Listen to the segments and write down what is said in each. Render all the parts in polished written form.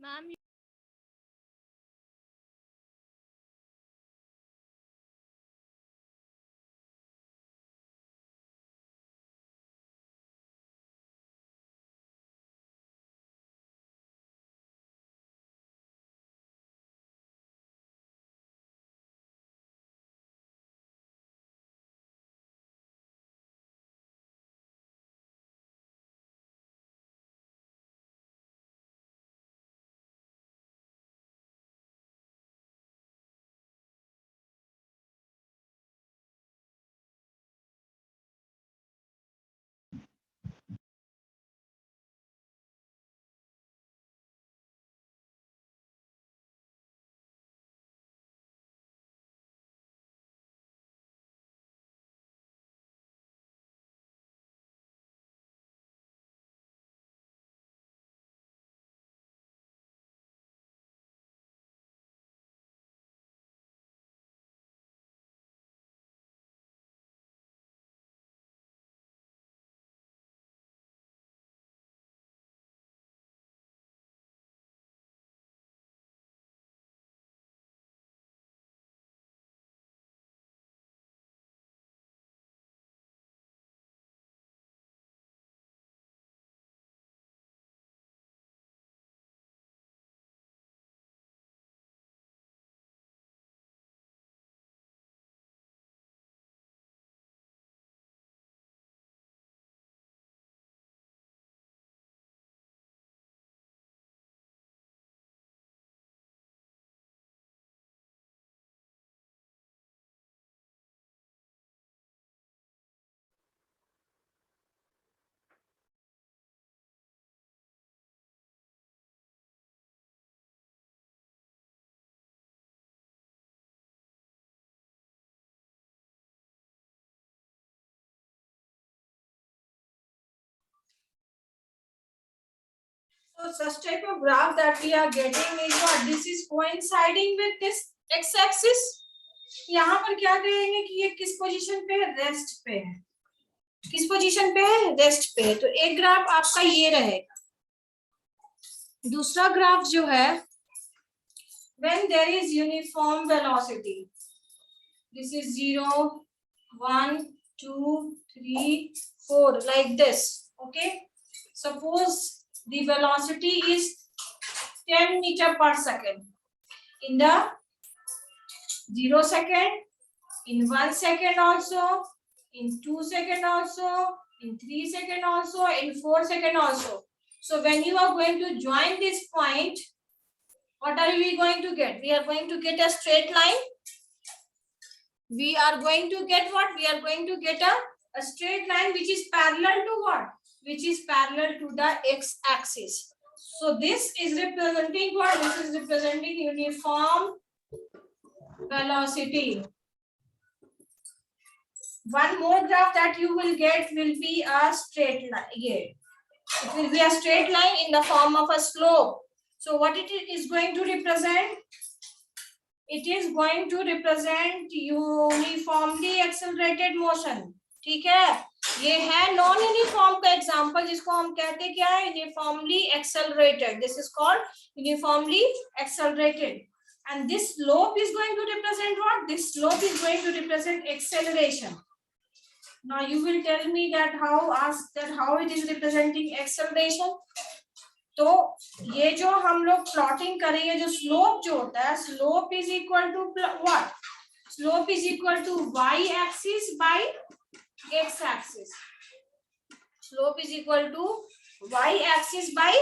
Ma'am So such type of graph that we are getting is what this is coinciding with this x-axis. यहाँ पर क्या कहेंगे कि ये किस पोजीशन पे है, रेस्ट पे है. किस पोजीशन पे है, रेस्ट पे है. तो एक ग्राफ आपका ये रहेगा. दूसरा ग्राफ जो है when there is uniform velocity, this is 0 1 2 3 4 like this. Okay, suppose the velocity is 10 meter per second in the 0 second, in 1 second also, in 2 second also, in 3 second also, in 4 second also. So when you are going to join this point, what are we going to get? We are going to get a straight line. We are going to get what? We are going to get a straight line which is parallel to what? Which is parallel to the x-axis. So this is representing what? This is representing uniform velocity. One more graph that you will get will be a straight line. Yeah. It will be a straight line in the form of a slope. So what it is going to represent? It is going to represent uniformly accelerated motion. ठीक है, ये है non uniform का example जिसको हम कहते हैं क्या है, uniformly accelerated. This is called uniformly accelerated. And this slope is going to represent what? This slope is going to represent acceleration. Now you will tell me that how it is representing acceleration. तो ये जो हम लोग plotting करेंगे, जो slope जो होता है, slope is equal to what? Slope is equal to y axis by x axis. Slope is equal to y axis by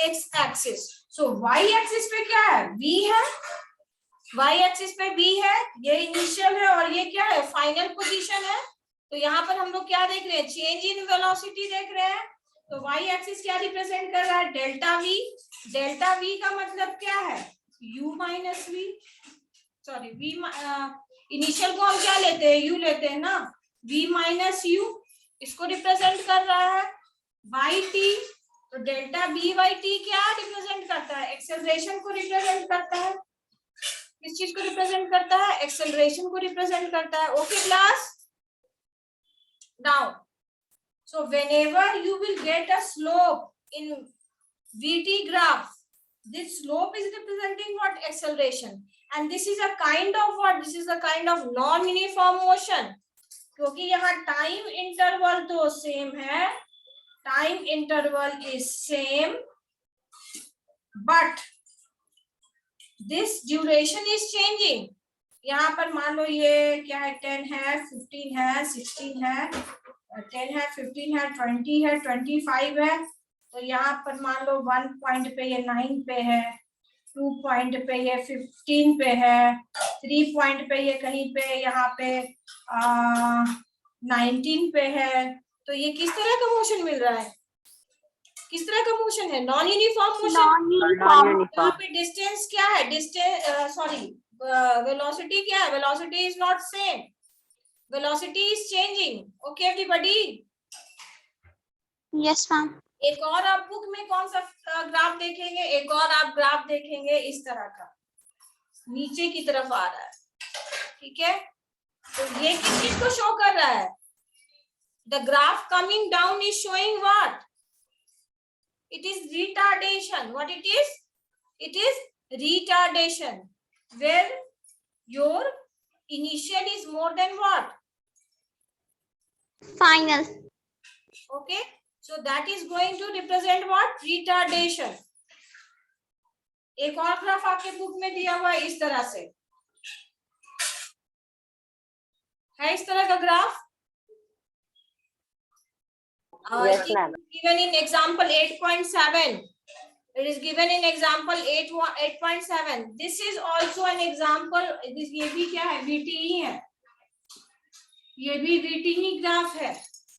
x axis. So y axis पे क्या है? v है. y एक्सिस पे v है, ये इनिशियल है और ये क्या है? फाइनल पोजीशन है. तो यहाँ पर हम लोग क्या देख रहे हैं? चेंज इन वेलोसिटी देख रहे हैं. तो y एक्सिस क्या रिप्रेजेंट कर रहा है? Delta v. डेल्टा v का मतलब क्या है? u minus v. Sorry, v initial को हम क्या लेते हैं? u लेते हैं ना. v माइनस u इसको रिप्रेजेंट कर रहा है बाई t. तो डेल्टा b बाई t क्या रिप्रेजेंट करता है? एक्सेलरेशन को रिप्रेजेंट करता है. किस चीज को रिप्रेजेंट करता है? एक्सेलरेशन को रिप्रेजेंट करता है. Okay class, now so whenever you will get a slope in vt graph, This slope is representing what? Acceleration. And this is a kind of what? This is a kind of non-uniform motion. क्योंकि यहाँ time interval तो same है, time interval is same, but this duration is changing. यहाँ पर मान लो ये क्या है, 10 है, 15 है, 16 है, 10 है, 15 है, 20 है, 25 है. तो यहाँ पर मान लो 1 पॉइंट पे ये 9 पे है, 2 पॉइंट पे ये 15 पे है, 3 पॉइंट पे ये कहीं पे यहाँ पे 19 पे है. तो ये किस तरह का मोशन मिल रहा है? किस तरह का मोशन है? Non uniform motion. यहाँ पे डिस्टेंस क्या है? डिस्टेंस सॉरी वेलोसिटी क्या है? Velocity is not same, velocity is changing. Okay everybody? Yes ma'am. एक और आप बुक में कौन सा ग्राफ देखेंगे? एक और आप ग्राफ देखेंगे इस तरह का, नीचे की तरफ आ रहा है. ठीक है, तो ये किस चीज को शो कर रहा है? The graph coming down is showing what? It is retardation. What it is? It is retardation, where your initial is more than what? Final. Okay, so that is going to represent what? Retardation. एक और graph आपके book में दिया हुआ है इस तरह से, है इस तरह का graph. Yes, ma'am. Given in example 8.7. It is given in example 8.7. This is also an example. This ये भी क्या है? VT ही है. ये भी VT ही ग्राफ है.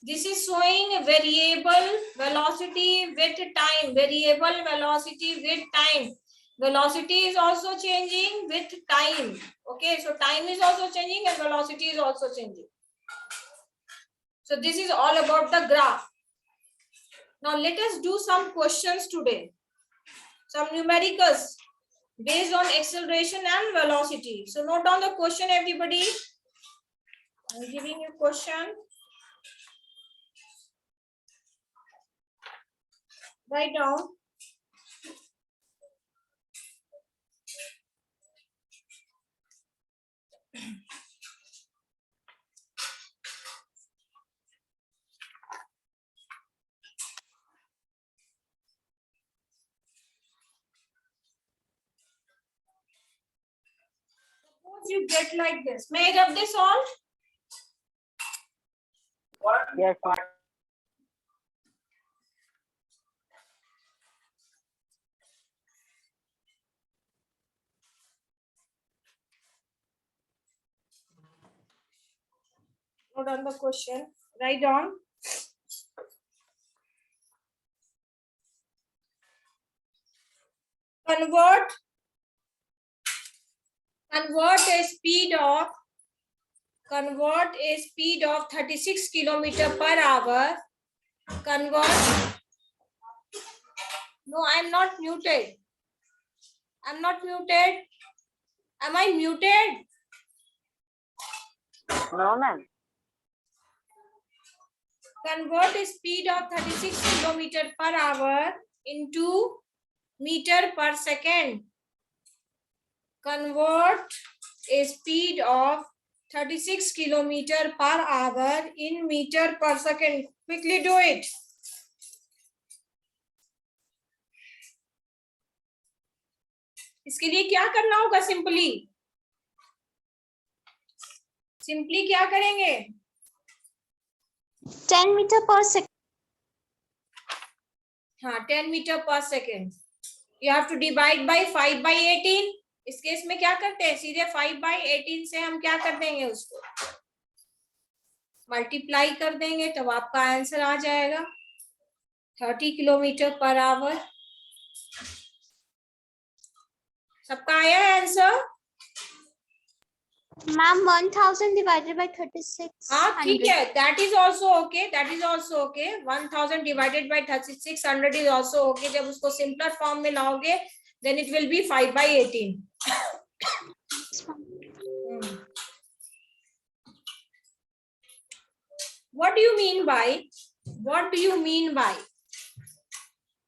This is showing variable velocity with time. Variable velocity with time. Velocity is also changing with time. Okay, so time is also changing and velocity is also changing. So this is all about the graph. Now let us do some questions today. Some numericals based on acceleration and velocity. So note down the question, everybody. I'm giving you question. Write down. You get like this. May I rub this all? Yes, ma'am. Note down the question. Write down. Convert a speed of 36 km per hour. Convert. No, I'm not muted. I'm not muted. Am I muted? No, ma'am. Convert a speed of 36 km per hour into meter per second. Convert a speed of 36 km per hour in meter per second. Quickly do it. इसके लिए क्या करना होगा? Simply क्या करेंगे? 10 meter per second. हाँ, 10 meter per second. You have to divide by 5/18. इस case में क्या करते हैं? सीधे 5/18 से हम क्या कर देंगे? उसको मल्टीप्लाई कर देंगे, तब आपका आंसर आ जाएगा 30 किलोमीटर पर आवर. सबका आया है आंसर? Ma'am, 1000 divided by 36. हाँ, ठीक है. That is also okay. That is also okay. 1000 divided by 3600 is also okay. जब उसको simpler form में लाओगे, then it will be 5/18. What do you mean by? What do you mean by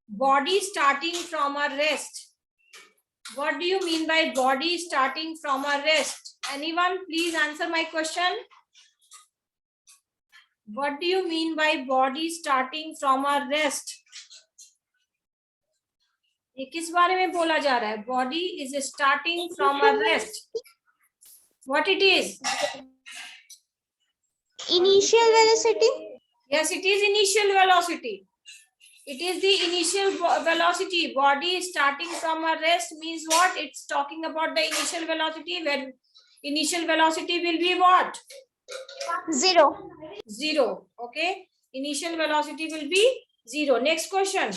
body starting from a rest? What do you mean by body starting from a rest? Anyone please answer my question. What do you mean by body starting from a rest? ये किस बारे में बोला जा रहा है? Body is starting from a rest. What it is? Initial velocity. Yes, it is initial velocity. It is the initial velocity. Body starting from a rest means what? It's talking about the initial velocity. When initial velocity will be what? 0. 0. Okay. Initial velocity will be 0. Next question.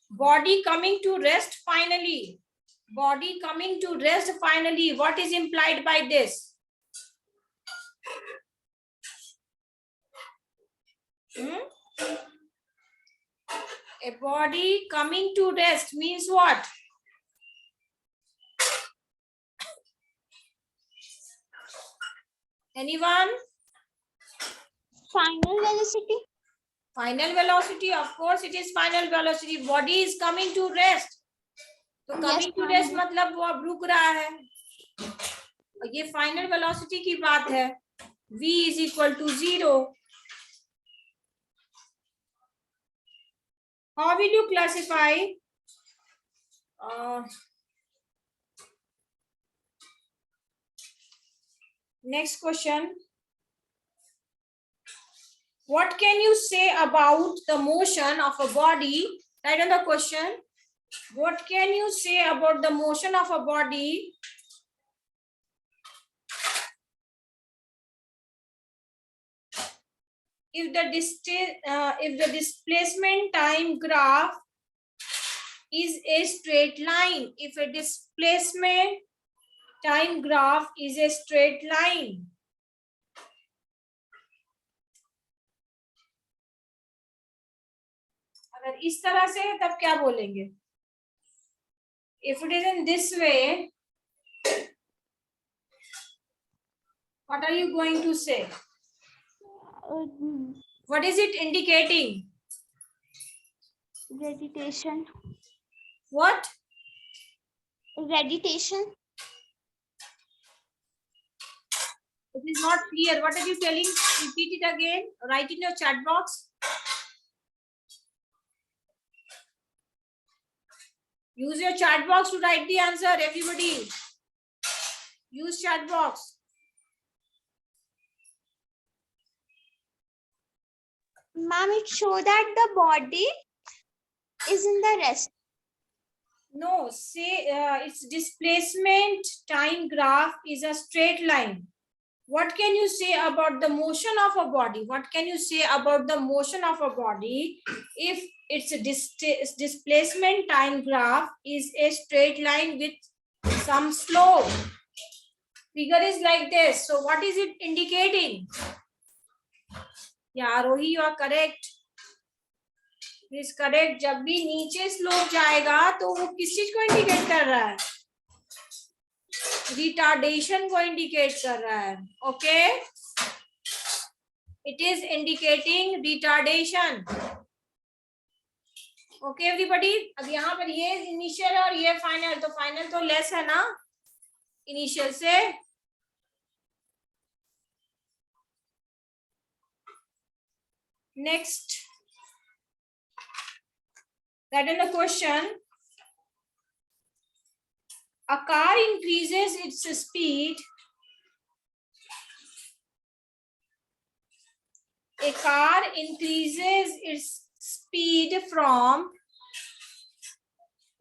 Body coming to rest finally. Body coming to rest finally. What is implied by this? A body coming to rest means what? Anyone? Final velocity. Final velocity, of course it is final velocity. Body is coming to rest. तो coming to rest मतलब वो अब रुक रहा है. और ये final velocity की बात है. V is equal to 0. How will you classify? Next question. What can you say about the motion of a body? Write on the question. What can you say about the motion of a body if the displacement time graph is a straight line? If a displacement time graph is a straight line. अगर इस तरह से तब क्या बोलेंगे? If it is in this way, what are you going to say? What is it indicating? Radiation. What? Radiation. It is not clear. What are you telling? Repeat it again. Write in your chat box. Use your chat box to write the answer, everybody. Use chat box. Ma'am, it shows that the body is in the rest. No, say its displacement time graph is a straight line. What can you say about the motion of a body? What can you say about the motion of a body if its displacement time graph is a straight line with some slope? Figure is like this. So what is it indicating? Yeah, Rohi, you are correct. Is correct. जब भी नीचे slope जाएगा तो वो किस चीज को indicate कर रहा है? रिटार्डेशन को इंडिकेट कर रहा है. Okay, it is indicating retardation. Okay everybody. अब यहाँ पर ये इनिशियल और ये फाइनल, तो फाइनल तो लेस है ना इनिशियल से. Next, that in the question, a car increases its speed. A car increases its speed from.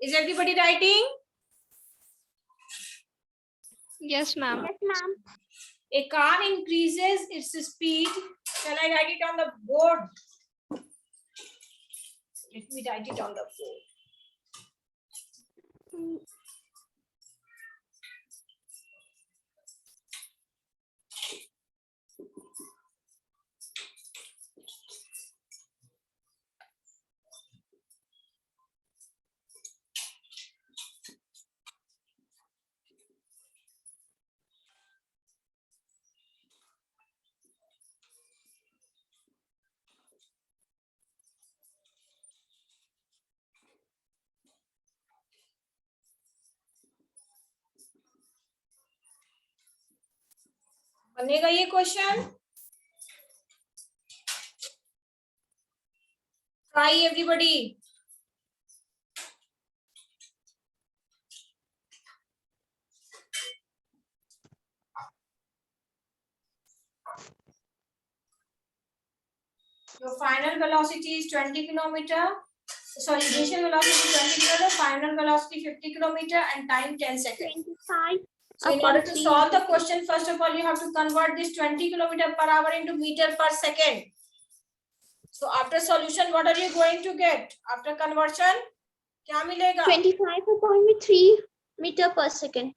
Is everybody writing? Yes, ma'am. Yes, ma'am. A car increases its speed. Shall I write it on the board? Let me write it on the board. बनेगा ये question? Try everybody. Your final velocity is 20 kilometer. Sorry, initial velocity 20 kilometer, final velocity 50 kilometer, and time 10 seconds. 25 So in upon order to 3. solve the question, first of all, you have to convert this 20 kilometer per hour into meter per second. So after solution, what are you going to get? After conversion, क्या मिलेगा? 25 upon 3 meter per second.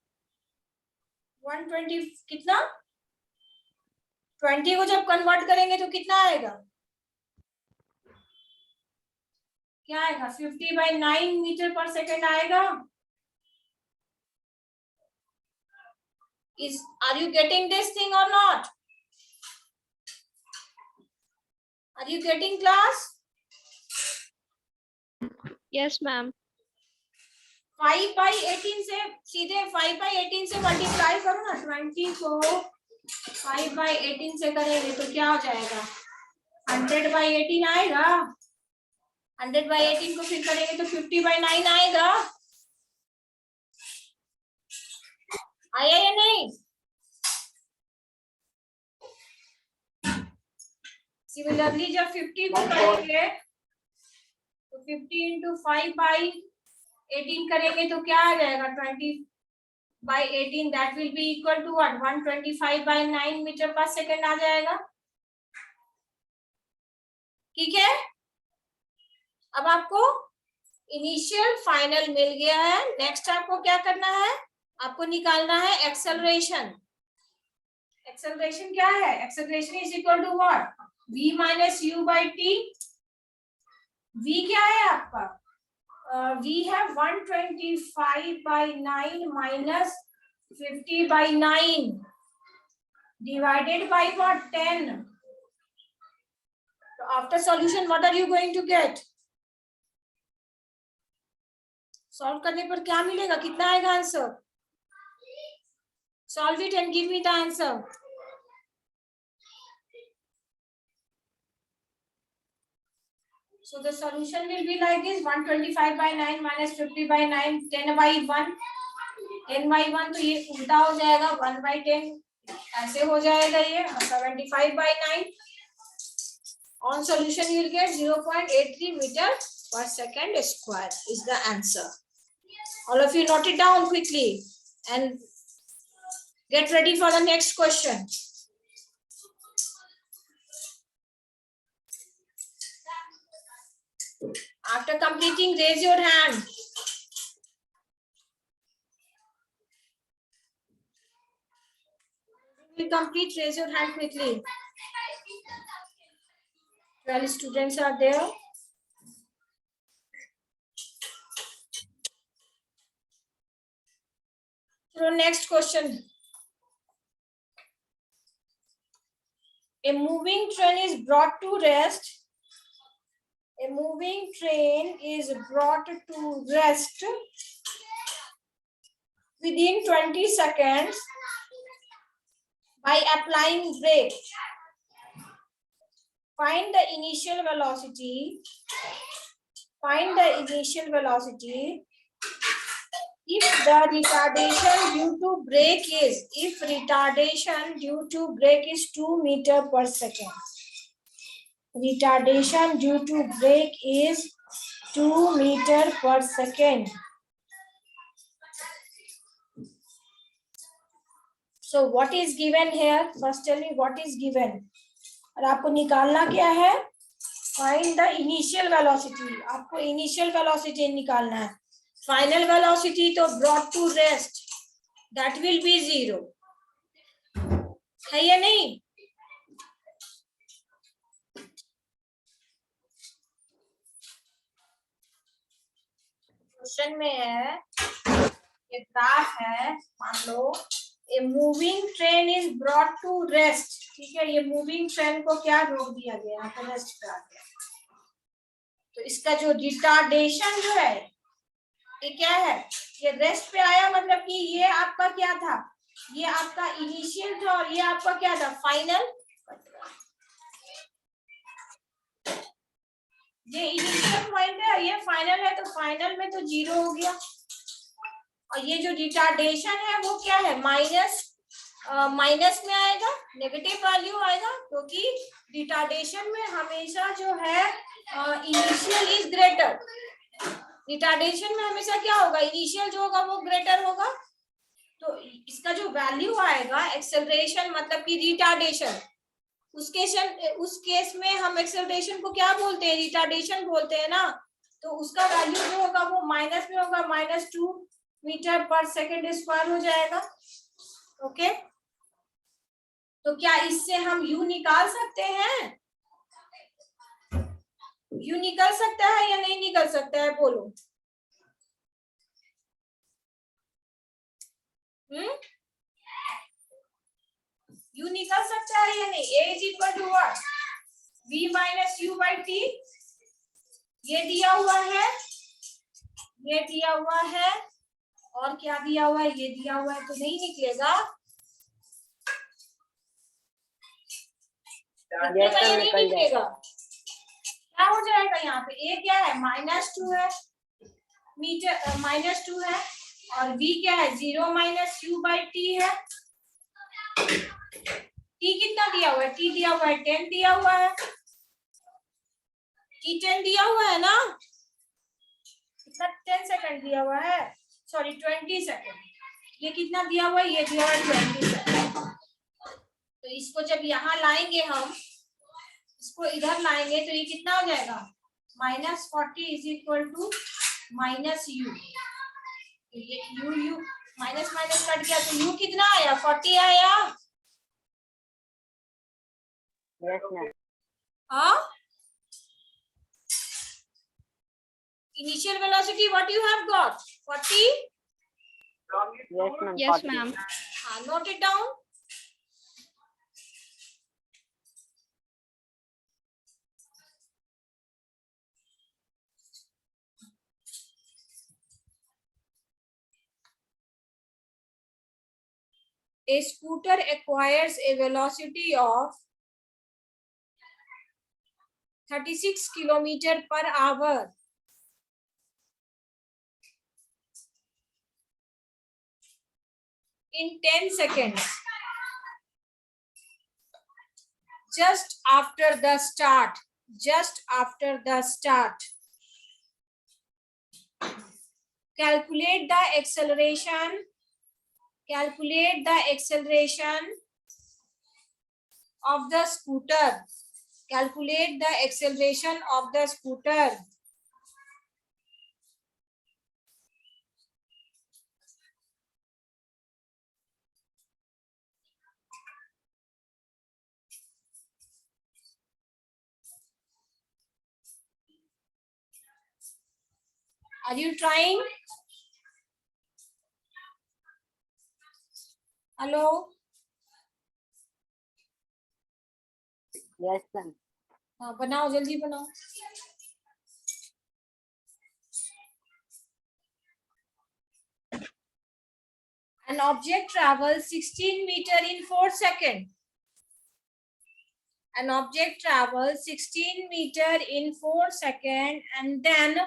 120 कितना? 20 को जब convert करेंगे तो कितना आएगा? क्या आएगा? 50/9 मीटर पर सेकेंड आएगा। Are you getting this thing or not? Are you getting class? Yes, ma'am. 5/18 से सीधे 5/18 से मल्टीप्लाई करो ना। 20 को 5/18 से करेंगे तो क्या हो जाएगा? 100/18 आएगा। 100/18 को फिर करेंगे तो 50/9 आएगा। आया या नहीं? सिमिलरली जब 50 को करेंगे तो 50 into 5/18 करेंगे तो क्या आ जाएगा? 20/18 that will be equal to what? 125/9 metre पर सेकेंड आ जाएगा। ठीक है, अब आपको इनिशियल फाइनल मिल गया है। नेक्स्ट आपको क्या करना है? आपको निकालना है एक्सेलरेशन। एक्सेलरेशन क्या है? Acceleration is equal to what? v minus u by t. v क्या है आपका? v है 125/9 minus 50/9 divided by what? 10. So after solution, what are you going to get? Solve करने पर क्या मिलेगा? कितना आएगा answer? Solve it and give me the answer. So the solution will be like this: 125/9 minus 50/9, 10/1. 10/1 तो ये उल्टा हो जाएगा, 1/10 ऐसे हो जाएगा ये, 75/9. On solution you will get 0.83 meter per second square is the answer. All of you note it down quickly and get ready for the next question. After completing, raise your hand. You complete, raise your hand quickly. 12 students are there. So next question. A moving train is brought to rest. A moving train is brought to rest within 20 seconds by applying brake. Find the initial velocity. Find the initial velocity if the retardation due to brake is, if retardation due to brake is 2 meter per second. Retardation due to brake is 2 meter per second. So what is given here? First tell me what is given. और आपको निकालना क्या है? Find the initial velocity. आपको initial velocity निकालना है. Final velocity तो brought to rest. That will be 0. है या नहीं? क्वेश्चन में है, ये ग्राफ है, मान लो a moving train is brought to rest. ठीक है, ये मूविंग ट्रेन को क्या रोक दिया गया? यहाँ पे रेस्ट करा दिया. तो इसका जो रिटार्डेशन जो है ये क्या है? ये रेस्ट पे आया, मतलब कि ये आपका क्या था? ये आपका इनिशियल था और ये आपका क्या था, फाइनल। ये इनिशियल पॉइंट है, ये फाइनल है, तो फाइनल में तो 0 हो गया। और ये जो रिटार्डेशन है वो क्या है, माइनस में आएगा, नेगेटिव वैल्यू आएगा, क्योंकि रिटार्डेशन में हमेशा जो है इनिशियल इज ग्रेटर। रिटार्डेशन में हमेशा क्या होगा, इनिशियल जो होगा वो ग्रेटर होगा। तो इसका जो वैल्यू आएगा एक्सेलरेशन मतलब कि रिटार्डेशन, उस केस में हम एक्सेलरेशन को क्या बोलते हैं, रिटार्डेशन बोलते हैं ना। तो उसका वैल्यू जो होगा वो माइनस में होगा, -2 मीटर पर सेकेंड स्क्वायर हो जाएगा। ओके, तो क्या इससे हम u निकाल सकते हैं, u निकल सकता है या नहीं निकल सकता है, बोलो। u निकल सकता है या नहीं। a is equal to what, v minus u by t. ये दिया हुआ है, ये दिया हुआ है, और क्या दिया हुआ है, ये दिया हुआ है, तो नहीं निकलेगा। निकलेगा या नहीं निकलेगा, क्या हो जाएगा यहाँ पे, a क्या है, -2 है मीटर, -2 है, और v क्या है, 0 माइनस u बाई टी है। t कितना दिया हुआ है, t दिया हुआ है 10 दिया हुआ है, t 10 दिया हुआ है ना, कितना 10 सेकंड दिया हुआ है, सॉरी 20 सेकंड। ये कितना दिया हुआ है, ये दिया हुआ है 20 सेकंड। तो इसको जब यहाँ लाएंगे हम, इसको इधर लाएंगे तो ये कितना हो जाएगा, -40 इज इक्वल टू -u। ये u माइनस माइनस कट गया, तो u कितना आया, 40 आया। Yes, ma'am. हाँ, initial velocity what you have got, 40। Yes, ma'am. Yes, 40. ma'am. Note it down। A scooter acquires a velocity of 36 kilometer per hour in 10 seconds just after the start, calculate the acceleration of the scooter, Are you trying? Hello? Yes, ma'am. हाँ बनाओ, जल्दी बनाओ। An object travels 16 meter in 4 seconds. An object travels 16 meter in 4 seconds and then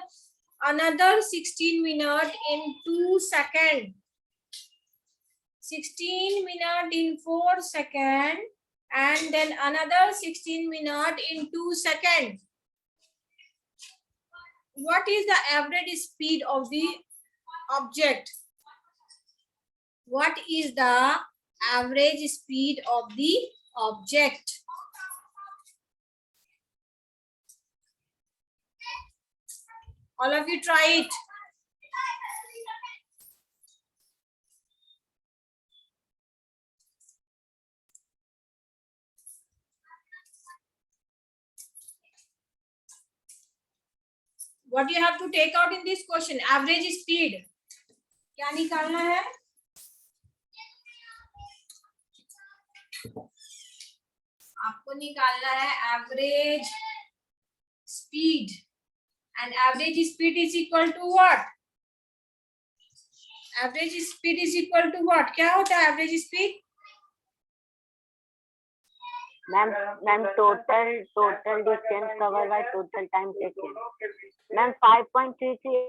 another 16 minute in 2 seconds. 16 minute in 4 seconds and then another 16 minute in 2 seconds. What is the average speed of the object? What is the average speed of the object? All of you try it. What do you have to take out in this question? Average speed. क्या निकालना है? आपको निकालना है average speed. And average speed is equal to what? Average speed is equal to what? क्या होता है average speed? Ma'am total distance cover by total time taken. Ma'am 5.33